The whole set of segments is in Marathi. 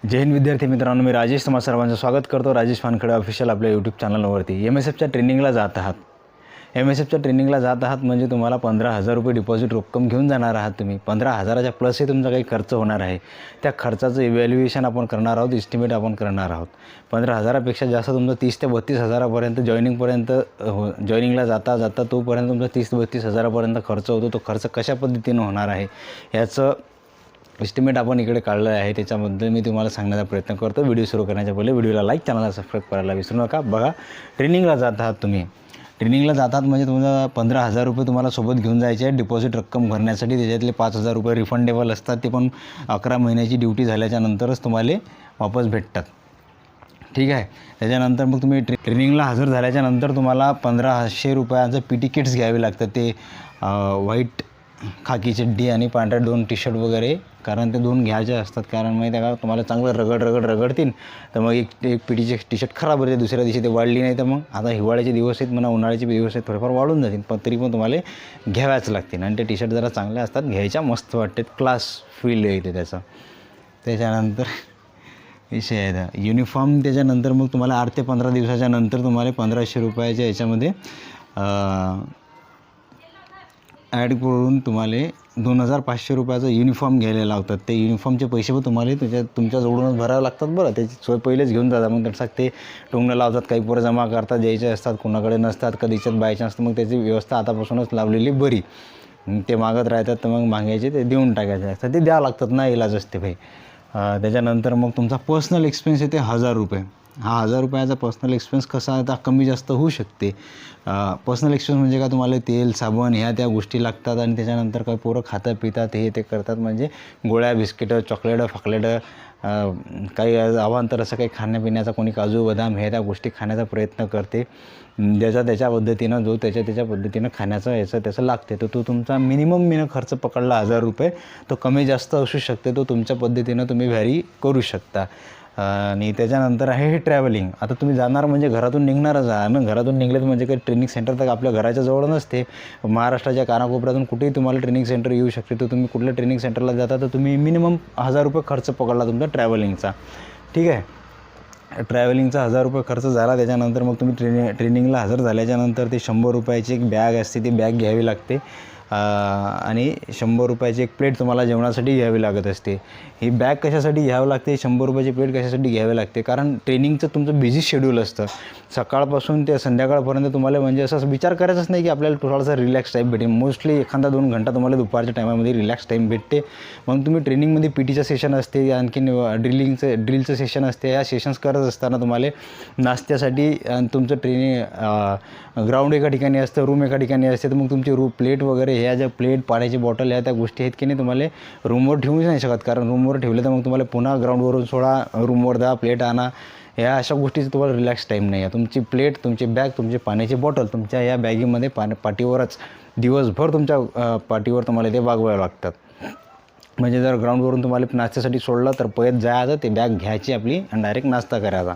जय हिंद विद्यार्थी मित्रांनो, मी राजेश तुम्हा सर्वांचं स्वागत करतो राजेश वानखडे ऑफिशियल आपल्या यूट्यूब चॅनलवरती. MSFच्या ट्रेनिंगला जात आहात. MSFच्या ट्रेनिंगला जात आहात म्हणजे तुम्हाला 15,000 रुपये डिपॉझिट रक्कम घेऊन जाणार आहात तुम्ही. 15,000च्या प्लसही तुमचा काही खर्च होणार आहे. त्या खर्चाचं इव्हॅल्युएशन आपण करणार आहोत, इस्टिमेट आपण करणार आहोत. 15,000पेक्षा जास्त तुमचं 30 ते 32,000पर्यंत जॉईनिंगला जाता जाता तोपर्यंत तुमचा 30 ते 32,000पर्यंत खर्च होतो. तो खर्च कशा पद्धतीनं होणार आहे याचं एस्टिमेट आपण इकडे काढलं आहे. त्याच्याबद्दल मी तुम्हाला सांगण्याचा प्रयत्न करतो. व्हिडिओ सुरू करण्याच्या पहिले व्हिडिओला लाईक, चॅनलला सबस्क्राईब करायला विसरू नका. बघा, ट्रेनिंगला जात आहात तुम्ही. ट्रेनिंगला जातात म्हणजे तुम्हाला 15,000 रुपये तुम्हाला सोबत घेऊन जायचे आहे डिपॉझिट रक्कम भरण्यासाठी. त्याच्यातले 5,000 रुपये रिफंडेबल असतात. ते पण 11 महिन्याची ड्युटी झाल्याच्या नंतरच तुम्हाला वापस भेटतात. ठीक आहे. त्याच्यानंतर मग तुम्ही ट्रेनिंगला हजर झाल्याच्या नंतर तुम्हाला 1,500 रुपयांचं PT किट्स घ्यावे लागतात. ते व्हाईट खाकी चड्डी आणि पांढऱ्या 2 टी-शर्ट वगैरे, कारण ते 2 घ्यायचे असतात. कारण माहिती आहे का, तुम्हाला चांगलं रगडतील तर मग एक PTचे टी-शर्ट खराब होते, दुसऱ्या दिवशी ते वाढली नाही तर मग आता हिवाळ्याचे दिवस आहेत म्हणा, उन्हाळ्याचे दिवस आहेत, थोडेफार वाढून जातील, पण तरी पण तुम्हाला घ्याव्याच लागतील. आणि ते टी-शर्ट जरा चांगले असतात, घ्यायच्या मस्त वाटतात, क्लास फील येते त्याचं. त्याच्यानंतर विषय आहे युनिफॉर्म. त्याच्यानंतर मग तुम्हाला 8 ते 15 दिवसाच्या नंतर तुम्हाला 1,500 रुपयाच्या याच्यामध्ये ॲड करून तुम्हाला 2,500 रुपयाचं युनिफॉर्म घ्यायला लावतात. ते युनिफॉर्मचे पैसे पण तुम्हाला तुमच्याजवळूनच भरावे लागतात. बरं, त्याची सोय पहिलेच घेऊन जातात. मग त्यासाठी ते टोंगणं लावतात, काही पोरं जमा करतात, द्यायचे असतात, कोणाकडे नसतात, कधीच्यात बाय चान्स. मग त्याची व्यवस्था आतापासूनच लावलेली बरी. ते मागत राहतात तर मग मागायचे, ते देऊन टाकायचे असतात, ते द्यावं लागतात ना, इलाज असते भाई. त्याच्यानंतर मग तुमचा पर्सनल एक्सपेन्स येते 1,000 रुपये. हा 1,000 रुपयाचा पर्सनल एक्सपेन्स कसा आता कमी जास्त होऊ शकते. पर्सनल एक्सपेन्स म्हणजे का, तुम्हाला तेल, साबण ह्या त्या गोष्टी लागतात. आणि त्याच्यानंतर काही पोरं खातात पितात, हे ते करतात, म्हणजे गोळ्या, बिस्किटं, चॉकलेटं, फॉकलेटं, काही अवांतर असं काही खाण्यापिण्याचा, कोणी काजू बदाम ह्या त्या गोष्टी खाण्याचा प्रयत्न करते. त्याच्या पद्धतीनं जो त्याच्या पद्धतीनं खाण्याचं याचं त्याचं लागते. तर तो तुमचा मिनिमम खर्च पकडला 1,000 रुपये, तो कमी जास्त असू शकते. तो तुमच्या पद्धतीनं तुम्ही व्हॅरी करू शकता. आणि त्याच्यानंतर आहे हे ट्रॅव्हलिंग. आता तुम्ही जाणार म्हणजे घरातून निघणारच आहे ना. घरातून निघलेत म्हणजे काही ट्रेनिंग सेंटर तर आपल्या घराच्या जवळ नसते. महाराष्ट्राच्या कानाकोपऱ्यातून कुठेही तुम्हाला ट्रेनिंग सेंटर येऊ शकते. तर तुम्ही कुठल्या ट्रेनिंग सेंटरला जाता तर तुम्ही मिनिमम 1,000 रुपये खर्च पकडला तुमचा ट्रॅव्हलिंगचा. ठीक आहे. ट्रॅव्हलिंगचा 1,000 रुपये खर्च झाला. त्याच्यानंतर मग तुम्ही ट्रेनिंगला हजर झाल्याच्यानंतर ते 100 रुपयाची एक बॅग असते, ती बॅग घ्यावी लागते. आणि 100 रुपयाची एक प्लेट तुम्हाला जेवणासाठी घ्यावी लागत असते. ही बॅग कशासाठी घ्यावी लागते, 100 रुपयाची प्लेट कशासाठी घ्यावी लागते, कारण ट्रेनिंगचं तुमचं बिझी शेड्यूल असतं. सकाळपासून ते संध्याकाळपर्यंत तुम्हाला म्हणजे असं विचार करायचाच नाही की आपल्याला थोडासा रिलॅक्स टाईम भेटेल. मोस्टली 1-2 घंटा तुम्हाला दुपारच्या टायमामध्ये रिलॅक्स टाईम भेटते. मग तुम्ही ट्रेनिंगमध्ये PTचं सेशन असते, आणखीन ड्रिलचं सेशन असते. या सेशन्स करत असताना तुम्हाला नाश्त्यासाठी तुमचं ग्राउंड एका ठिकाणी असतं, रूम एका ठिकाणी असते. तर मग तुमची प्लेट वगैरे ह्या ज्या प्लेट, पाण्याची बॉटल ह्या त्या गोष्टी आहेत की नाही, तुम्हाला रूमवर ठेवूच नाही शकत. कारण रूमवर ठेवले तर मग तुम्हाला पुन्हा ग्राउंडवरून सोडा, रूमवर द्या, प्लेट आणा, ह्या अशा गोष्टीचं तुम्हाला रिलॅक्स टाईम नाही आहे. तुमची प्लेट, तुमची बॅग, तुमची पाण्याची बॉटल तुमच्या या बॅगीमध्ये पाठीवरच दिवसभर तुमच्या पाठीवर तुम्हाला ते वागवायला लागतात. म्हणजे जर ग्राउंडवरून तुम्हाला नाश्त्यासाठी सोडलं तर पळत जायचं, ते बॅग घ्यायची आपली आणि डायरेक्ट नाश्ता करायचा.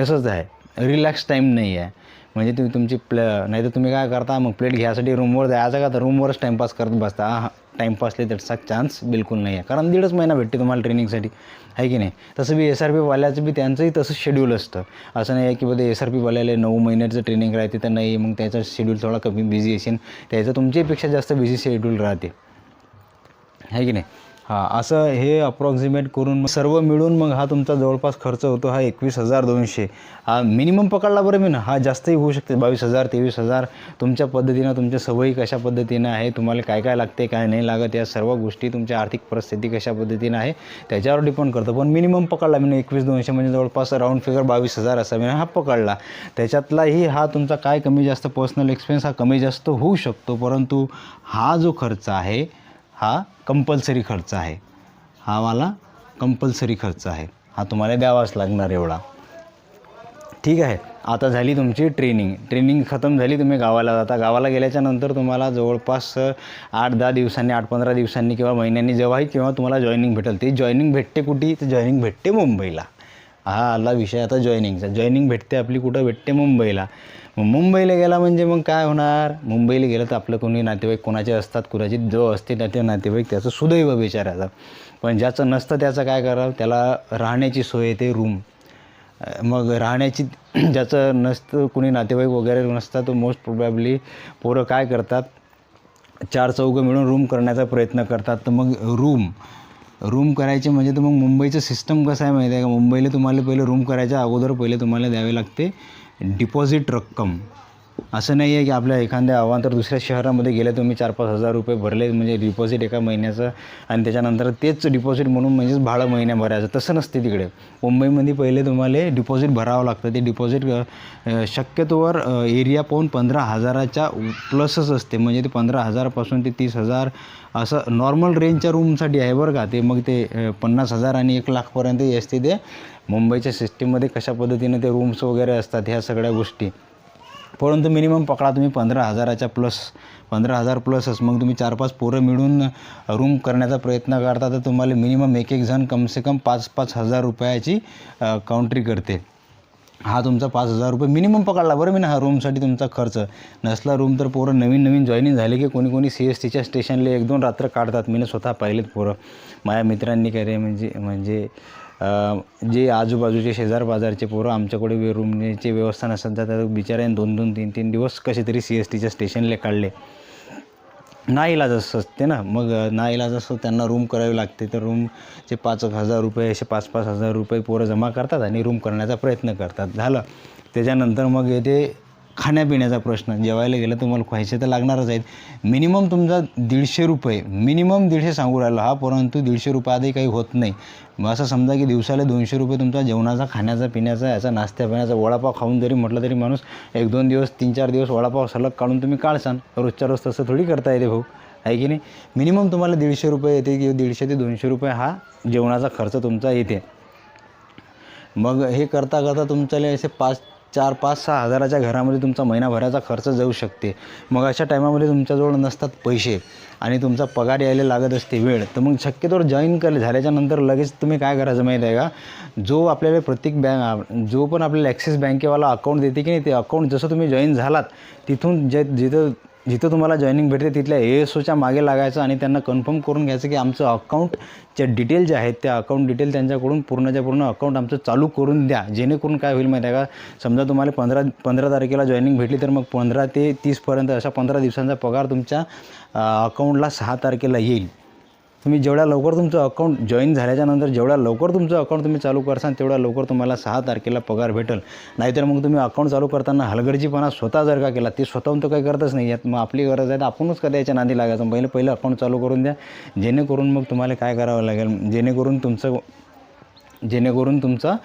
असंच आहे, रिलॅक्स टाईम नाही आहे. म्हणजे तुम्ही तुमची नाही तर तुम्ही काय करता, मग प्लेट घ्यायसाठी रूमवर जायचं का, तर रूमवरच टाईमपास करत बसता. टाईमपासले त्याचा चान्स बिलकुल नाही आहे, कारण 1.5 महिना भेटते तुम्हाला ट्रेनिंगसाठी, आहे की नाही. तसं बी SRPवाल्याचं बी त्यांचंही तसंच शेड्यूल असतं. असं नाही आहे की बघा SRPवाल्याला 9 महिन्याचं ट्रेनिंग राहते तर नाही, मग त्याचं शेड्यूल थोडा कमी बिझी असेल, त्याचं तुमच्यापेक्षा जास्त बिझी शेड्यूल राहते, आहे की नाही. असं हे अप्रॉक्सिमेट करून सर्व मिळून मग हा तुमचा जवळपास खर्च होतो हा 21,200. हा मिनिमम पकडला बरं मी ना, हा जास्तही होऊ शकते, 22,000, 23,000. तुमच्या पद्धतीनं, तुमच्या सवयी कशा पद्धतीनं आहे, तुम्हाला काय काय लागते, काय नाही लागत, या सर्व गोष्टी, तुमच्या आर्थिक परिस्थिती कशा पद्धतीनं आहे त्याच्यावर डिपेंड करतं. पण मिनिमम पकडला मी 21,200 म्हणजे जवळपास राऊंड फिगर 22,000 असा मी हा पकडला. त्याच्यातलाही हा तुमचा काय कमी जास्त पर्सनल एक्सपेन्स हा कमी जास्त होऊ शकतो. परंतु हा जो खर्च आहे हा कंपल्सरी खर्च आहे. हा वाला कंपल्सरी खर्च आहे, हा तुम्हाला द्यावाच लागणार एवढा. ठीक आहे. आता झाली तुमची ट्रेनिंग खतम झाली, तुम्ही गावाला जाता. गावाला गेल्याच्या नंतर तुम्हाला जवळपास 8-10 दिवसांनी, 8-15 दिवसांनी किंवा महिन्यांनी जेव्हाही तुम्हाला जॉईनिंग भेटेल, ती जॉईनिंग भेटते कुठे, तर जॉईनिंग भेटते मुंबईला. हा आला विषय आता जॉईनिंगचा. जॉईनिंग भेटते आपली कुठं भेटते? मुंबईला. मग मुंबईला गेला म्हणजे मग काय होणार? मुंबईला गेलं तर आपलं कोणी नातेवाईक कोणाचे असतात, कुणाचे जो असते त्या नातेवाईक त्याचं सुदैव बिचारायचं. पण ज्याचं नसतं त्याचं काय करावं? त्याला राहण्याची सोय येते, रूम. मग राहण्याची ज्याचं नसतं कुणी नातेवाईक वगैरे नसतात तो मोस्ट प्रोबॅबली पोरं काय करतात, 4 चौघं मिळून रूम करण्याचा प्रयत्न करतात. तर मग रूम करायचे म्हणजे तर मग मुंबईचं सिस्टम कसं आहे माहिती आहे का? मुंबईला तुम्हाला पहिले रूम करायच्या अगोदर पहिले तुम्हाला द्यावे लागते डिपॉझिट रक्कम. असं नाही आहे की आपल्या एखाद्या अवांतर दुसऱ्या शहरामध्ये गेले तुम्ही 4-5 हजार रुपये भरले म्हणजे डिपॉझिट एका महिन्याचं आणि त्याच्यानंतर तेच डिपॉझिट म्हणून म्हणजेच भाडं महिन्या भरायचं, तसं नसते तिकडे. मुंबईमध्ये पहिले तुम्हाला डिपॉझिट भरावं लागतं. ते डिपॉझिट शक्यतोवर एरिया पाहून 15,000च्या प्लसच असते. म्हणजे ते 15,000पासून ते 30,000 असं नॉर्मल रेंजच्या रूमसाठी आहे बरं का. ते मग ते 50,000 आणि 1,00,000पर्यंत असते ते मुंबईच्या सिस्टीममध्ये. कशा पद्धतीनं ते रूम्स वगैरे असतात ह्या सगळ्या गोष्टी. परंतु मिनिमम पकडा तुम्ही 15,000च्या प्लस, 15,000 प्लसच. मग तुम्ही 4-5 पोरं मिळून रूम करण्याचा प्रयत्न करता तर तुम्हाला मिनिमम एक जण कमसे कम 5-5 हजार रुपयाची काउंट्री करते. हा तुमचा 5,000 रुपये मिनिमम पकडला बरं मी ना हा रूमसाठी तुमचा खर्च. नसला रूम तर पोरं नवीन जॉईनिंग झाले की कोणी CSTच्या स्टेशनला 1-2 रात्र काढतात. मी स्वतः पाहिलेत पोरं. माझ्या मित्रांनी काय रे म्हणजे जे आजूबाजूचे शेजार बाजारचे पोरं आमच्याकडे रूमची व्यवस्था नसेल तर त्या बिचाऱ्याने 2-2, 3-3 दिवस कसे तरी CSTच्या स्टेशनला काढले. नाईलाज असते ना. मग नाईलाज असतो त्यांना रूम करावी लागते. तर रूमचे 5,000 रुपये असे 5-5 हजार रुपये पोरं जमा करतात आणि रूम करण्याचा प्रयत्न करतात. झालं. त्याच्यानंतर मग येते खाण्यापिण्याचा प्रश्न. जेवायला गेलं तुम्हाला पैसे तर लागणारच आहेत. मिनिमम तुमचा 150 रुपये, मिनिमम 150 सांगू राहिलो हा, परंतु 150 रुपयाआधी काही होत नाही. मग असं समजा की दिवसाला 200 रुपये तुमचा जेवणाचा, खाण्याचा, पिण्याचा, याचा, नाश्त्या पिण्याचा. वडापाव खाऊन जरी म्हटलं तरी माणूस 1-2 दिवस 3-4 दिवस वडापाव सलग काढून तुम्ही काढसान. रोजच्या रोज तसं थोडी करता येते भाऊ, आहे की नाही? मिनिमम तुम्हाला 150 रुपये येते किंवा 150 ते 200 रुपये हा जेवणाचा खर्च तुमचा येते. मग हे करता तुमच्याला असे 4-5-6 हजाराच्या घरामध्ये तुमचा महिनाभराचा खर्च जाऊ शकते. मग अशा टायमामध्ये तुमच्याजवळ नसतात पैसे आणि तुमचा पगार यायला लागत असते वेळ. तर मग शक्यतोवर जॉईन झाल्याच्या नंतर लगेच तुम्ही काय करायचं माहीत आहे का? जो आपल्याला प्रत्येक जो पण आपल्याला ॲक्सिस बँकेवाला अकाउंट देते की नाही, ते अकाउंट जसं तुम्ही जॉईन झालात तिथून जिथं तुम्हाला जॉईनिंग भेटते तिथल्या ASOच्या मागे लागायचं आणि त्यांना कन्फर्म करून घ्यायचं की आमचं अकाउंटच्या डिटेल जे आहेत त्या अकाउंट डिटेल त्यांच्याकडून पूर्णच्या पूर्ण अकाउंट आमचं चालू करून द्या. जेणेकरून काय होईल माहिती आहे का? समजा तुम्हाला 15 तारखेला जॉईनिंग भेटली तर मग 15 ते 30पर्यंत अशा 15 दिवसांचा पगार तुमच्या अकाउंटला 6 तारखेला येईल. तुम्ही जेवढ्या लवकर तुमचं अकाउंट जॉईन झाल्याच्या नंतर जेवढ्या लवकर तुमचं अकाउंट तुम्ही चालू करसाल तेवढ्या लवकर तुम्हाला 6 तारखेला पगार भेटेल. नाहीतर मग तुम्ही अकाउंट चालू करताना हलगर्जीपणा स्वतः जर का केला, ते स्वतःहून तर काही करतच नाही यात. मग आपली गरज आहे तर आपणच कधी याच्या नादी लागायचं. पहिलं अकाउंट चालू करून द्या. जेणेकरून मग तुम्हाला काय करावं लागेल, जेणेकरून तुमचा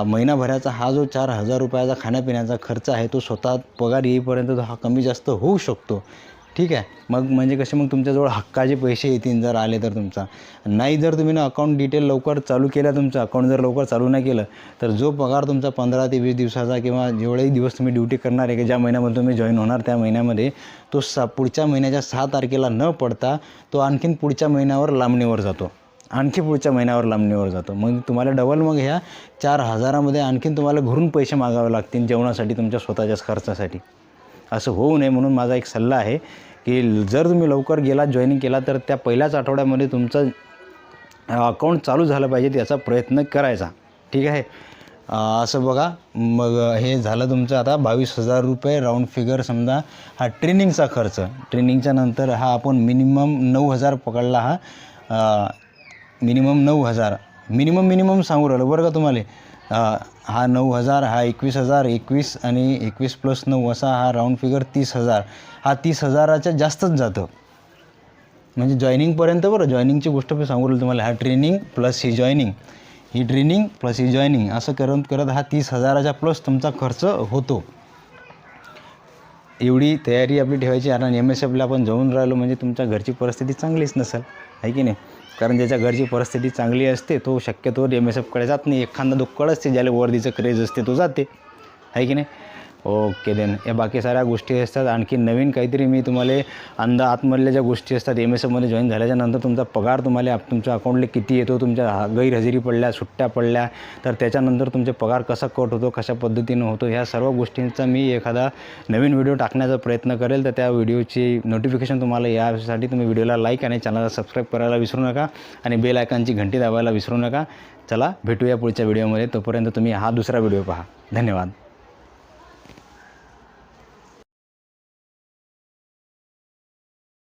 महिनाभराचा हा जो 4,000 रुपयाचा खाण्यापिण्याचा खर्च आहे तो स्वतः पगार येईपर्यंत हा कमी जास्त होऊ शकतो. ठीक आहे. मग कसे मग तुमच्याजवळ हक्काचे पैसे येतील जर आले तर तुमचा. नाही जर तुम्ही ना अकाउंट डिटेल लवकर चालू केलं, तुमचं अकाउंट जर लवकर चालू नाही केलं तर जो पगार तुमचा 15 ते 20 दिवसाचा किंवा जेवढेही दिवस तुम्ही ड्युटी करणार आहे की ज्या महिन्यामध्ये तुम्ही जॉईन होणार त्या महिन्यामध्ये तो पुढच्या महिन्याच्या 6 तारखेला न पडता तो आणखीन पुढच्या महिन्यावर लांबणीवर जातो. मग तुम्हाला डबल मग ह्या 4,000मध्ये आणखीन तुम्हाला घरून पैसे मागावे लागतील जेवणासाठी, तुमच्या स्वतःच्याच खर्चासाठी. असं होऊ नये म्हणून माझा एक सल्ला आहे की जर तुम्ही लवकर गेलात, जॉईनिंग केला तर त्या पहिल्याच आठवड्यामध्ये तुमचं अकाउंट चालू झालं पाहिजे याचा प्रयत्न करायचा. ठीक आहे. असं बघा. मग हे झालं तुमचं आता 22,000 रुपये राऊंड फिगर. समजा हा ट्रेनिंगचा खर्च. ट्रेनिंगच्या नंतर हा आपण मिनिमम 9,000 पकडला. मिनिमम 9,000 मिनिमम सांगू राहिलो बरं का तुम्हाला. हा 9,000, हा 21,000, 21 आणि 21 + 9 असा हा राऊंड फिगर 30,000. हा 30,000च्या जास्तच जातं म्हणजे जॉईनिंगपर्यंत. बरं, जॉईनिंगची गोष्ट मी सांगू राहिलो तुम्हाला. हा ट्रेनिंग प्लस ही जॉईनिंग असं करत हा 30,000च्या प्लस तुमचा खर्च होतो. एवढी तयारी आपली ठेवायची. कारण MSFला आपण जाऊन राहिलो म्हणजे तुमच्या घरची परिस्थिती चांगलीच नसेल, आहे की नाही? कारण ज्याच्या घरची परिस्थिती चांगली असते तो शक्यतो MSFकडे जात नाही. एखादा दुक्कड असते ज्याला वर्दीचं क्रेज असते तो जाते, आहे की नाही? ओके देन या बाकी साऱ्या गोष्टी असतात. आणखी नवीन काहीतरी मी तुम्हाला आतमधल्या ज्या गोष्टी असतात MSFमध्ये जॉईन झाल्याच्यानंतर तुमचा पगार तुम्हाला तुमच्या अकाउंटला किती येतो, तुमच्या गैरहजेरी पडल्या, सुट्ट्या पडल्या तर त्याच्यानंतर तुमचे पगार कसा कट होतो, कशा पद्धतीनं होतो, ह्या सर्व गोष्टींचा मी एखादा नवीन व्हिडिओ टाकण्याचा प्रयत्न करेल. तर त्या व्हिडिओची नोटिफिकेशन तुम्हाला यासाठी तुम्ही व्हिडिओला लाईक आणि चॅनलला सबस्क्राईब करायला विसरू नका आणि बेल आयकॉनची घंटी दाबायला विसरू नका. चला भेटूया पुढच्या व्हिडिओमध्ये. तोपर्यंत तुम्ही हा दुसरा व्हिडिओ पहा. धन्यवाद.